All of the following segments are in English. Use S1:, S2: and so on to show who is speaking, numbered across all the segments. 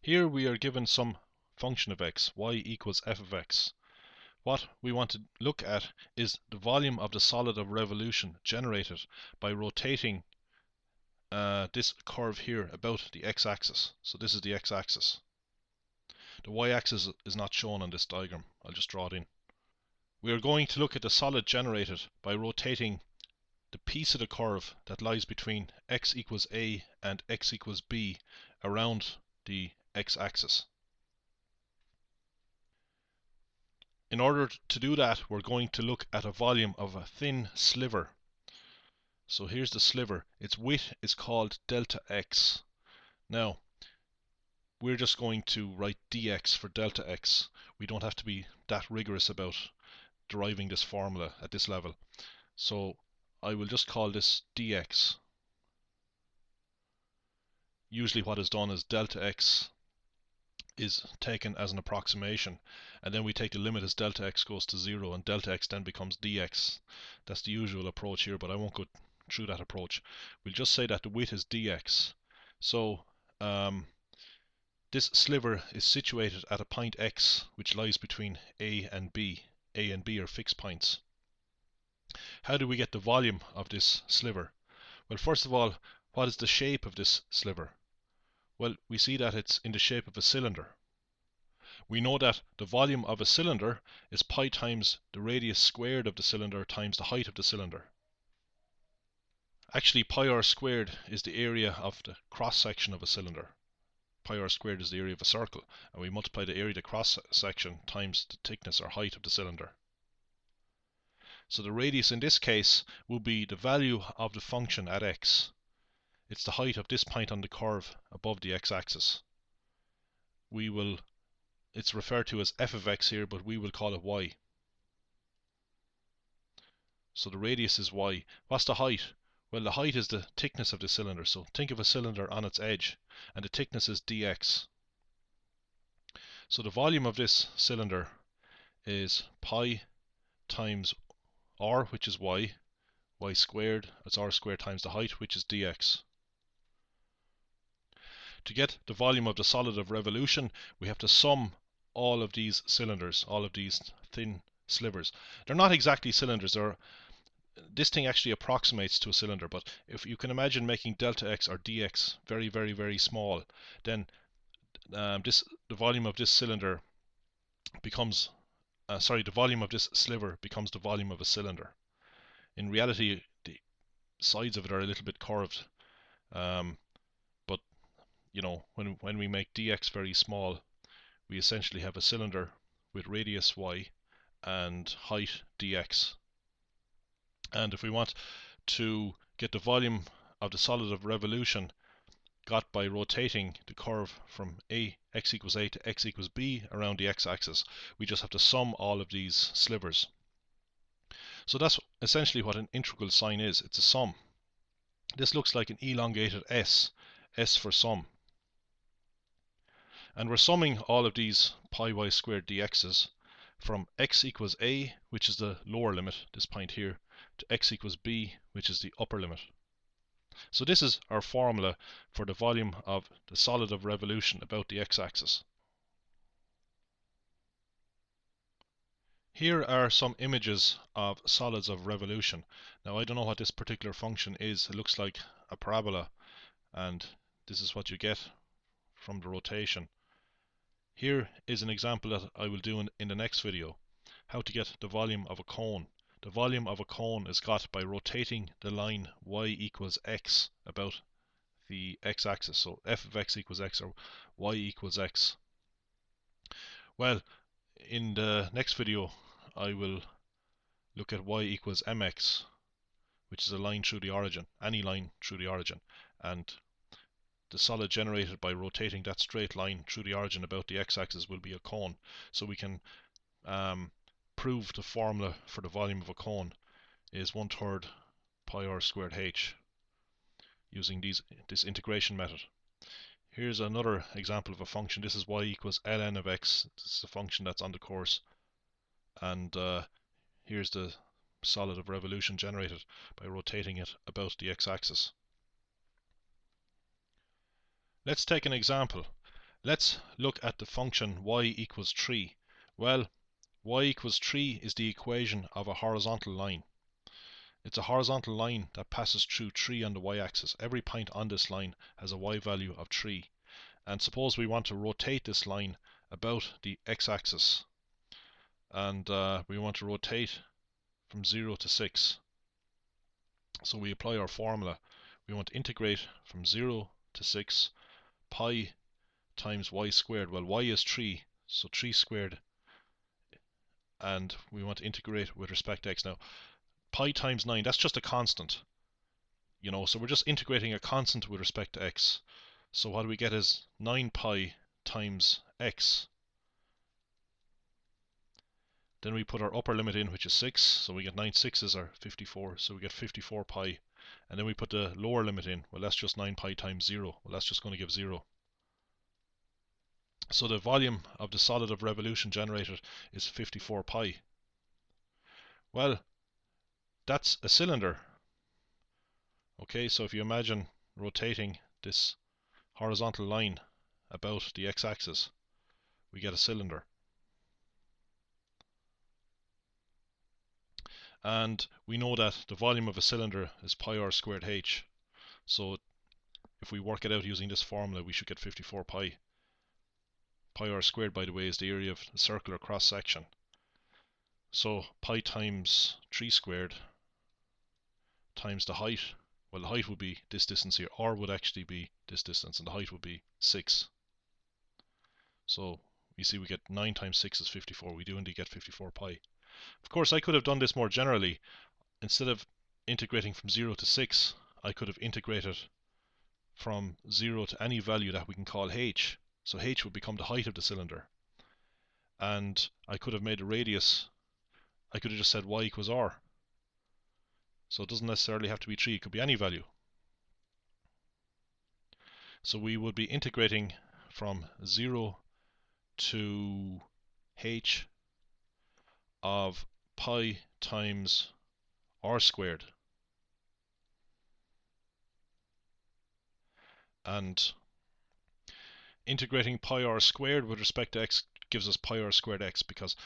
S1: Here we are given some function of x, y equals f of x. What we want to look at is the volume of the solid of revolution generated by rotating this curve here about the x-axis. So this is the x-axis. The y-axis is not shown on this diagram. I'll just draw it in. We are going to look at the solid generated by rotating the piece of the curve that lies between x equals a and x equals b around the x-axis. In order to do that, we're going to look at a volume of a thin sliver. So here's the sliver. Its width is called delta x. Now, we're just going to write dx for delta x. We don't have to be that rigorous about deriving this formula at this level. So I will just call this dx. Usually what is done is delta x is taken as an approximation, and then we take the limit as delta x goes to 0, and delta x then becomes dx. That's the usual approach here, but I won't go through that approach. We'll just say that the width is dx. So this sliver is situated at a point x which lies between a and b. A and b are fixed points. How do we get the volume of this sliver? Well, first of all, what is the shape of this sliver? Well, we see that it's in the shape of a cylinder. We know that the volume of a cylinder is pi times the radius squared of the cylinder times the height of the cylinder. Actually, pi r squared is the area of the cross section of a cylinder. Pi r squared is the area of a circle, and we multiply the area of the cross section times the thickness or height of the cylinder. So the radius in this case will be the value of the function at x. It's the height of this point on the curve above the x-axis. It's referred to as f of x here, but we will call it y. So the radius is y. What's the height? Well, the height is the thickness of the cylinder. So think of a cylinder on its edge, and the thickness is dx. So the volume of this cylinder is pi times r, which is y squared, that's r squared times the height, which is dx. To get the volume of the solid of revolution, we have to sum all of these cylinders, all of these thin slivers. They're not exactly cylinders. This thing actually approximates to a cylinder, but if you can imagine making delta x or dx very, very, very small, then the volume of this cylinder becomes, the volume of this sliver becomes the volume of a cylinder. In reality, the sides of it are a little bit curved, but you know, when we make dx very small, we essentially have a cylinder with radius y and height dx. And if we want to get the volume of the solid of revolution got by rotating the curve from x equals a to x equals b around the x-axis, we just have to sum all of these slivers. So that's essentially what an integral sign is. It's a sum. This looks like an elongated S for sum. And we're summing all of these pi y squared dx's from x equals a, which is the lower limit, this point here, to x equals b, which is the upper limit. So this is our formula for the volume of the solid of revolution about the x-axis. Here are some images of solids of revolution. Now I don't know what this particular function is. It looks like a parabola, and this is what you get from the rotation. Here is an example that I will do in the next video, how to get the volume of a cone. The volume of a cone is got by rotating the line y equals x about the x-axis. So f of x equals x, or y equals x. Well, in the next video I will look at y equals mx, which is a line through the origin, any line through the origin, and the solid generated by rotating that straight line through the origin about the x-axis will be a cone. So we can prove the formula for the volume of a cone is 1/3 pi r squared h using this integration method. Here's another example of a function. This is y equals ln of x. This is the function that's on the course, and here's the solid of revolution generated by rotating it about the x-axis. Let's take an example. Let's look at the function y equals 3. Well, y equals 3 is the equation of a horizontal line. It's a horizontal line that passes through 3 on the y-axis. Every point on this line has a y value of 3. And suppose we want to rotate this line about the x-axis. And we want to rotate from 0 to 6. So we apply our formula. We want to integrate from 0 to 6 pi times y squared. Well, y is 3, so 3 squared. And we want to integrate with respect to x. Now, pi times 9, that's just a constant. So we're just integrating a constant with respect to x. So what we get is 9 pi times x. Then we put our upper limit in, which is 6, so we get 9 sixes are 54, so we get 54 pi. And then we put the lower limit in, well that's just 9 pi times 0, well that's just going to give 0. So the volume of the solid of revolution generated is 54 pi. Well, that's a cylinder. Okay, so if you imagine rotating this horizontal line about the x-axis, we get a cylinder. And we know that the volume of a cylinder is pi r squared h. So if we work it out using this formula, we should get 54 pi. Pi r squared, by the way, is the area of the circular cross section. So pi times 3 squared times the height. Well, the height would be this distance here. R would actually be this distance, and the height would be 6. So you see we get 9 times 6 is 54. We do indeed get 54 pi. Of course, I could have done this more generally. Instead of integrating from 0 to 6, I could have integrated from 0 to any value that we can call h. So h would become the height of the cylinder. And I could have made the radius, I could have just said y equals r. So it doesn't necessarily have to be 3, it could be any value. So we would be integrating from 0 to h of pi times r squared. And integrating pi r squared with respect to x gives us pi r squared x, because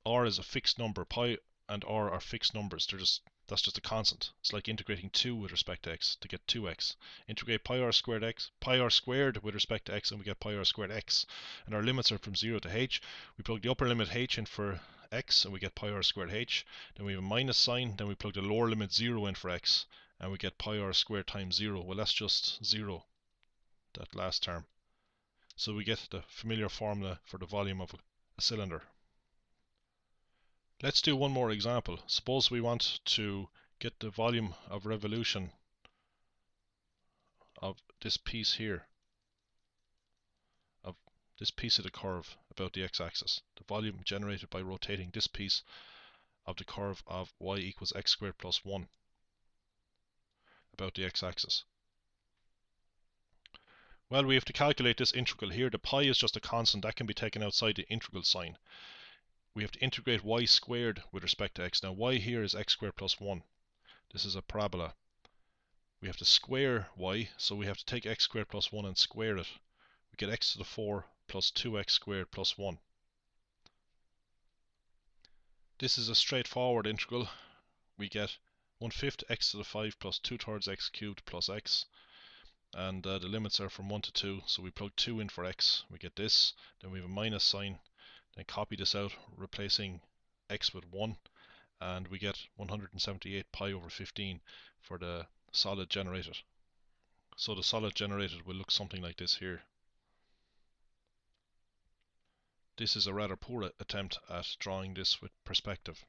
S1: r is a fixed number. Pi and r are fixed numbers. That's just a constant. It's like integrating 2 with respect to x to get 2x. Integrate pi r squared with respect to x, and we get pi r squared x. And our limits are from 0 to h. We plug the upper limit h in for x, and we get pi r squared h. Then we have a minus sign. Then we plug the lower limit 0 in for x, and we get pi r squared times 0. Well, that's just 0, that last term. So we get the familiar formula for the volume of a cylinder. Let's do one more example. Suppose we want to get the volume of revolution of this piece here, of this piece of the curve about the x-axis. The volume generated by rotating this piece of the curve of y equals x squared plus 1 about the x-axis. Well, we have to calculate this integral here. The pi is just a constant that can be taken outside the integral sign. We have to integrate y squared with respect to x. Now y here is x squared plus 1. This is a parabola. We have to square y, so we have to take x squared plus 1 and square it. We get x to the 4 plus 2x squared plus 1. This is a straightforward integral. We get 1/5 x to the 5 plus 2/3 x cubed plus x. And the limits are from 1 to 2, so we plug 2 in for x. We get this. Then we have a minus sign. Then copy this out, replacing x with 1. And we get 178 pi over 15 for the solid generated. So the solid generated will look something like this here. This is a rather poor attempt at drawing this with perspective.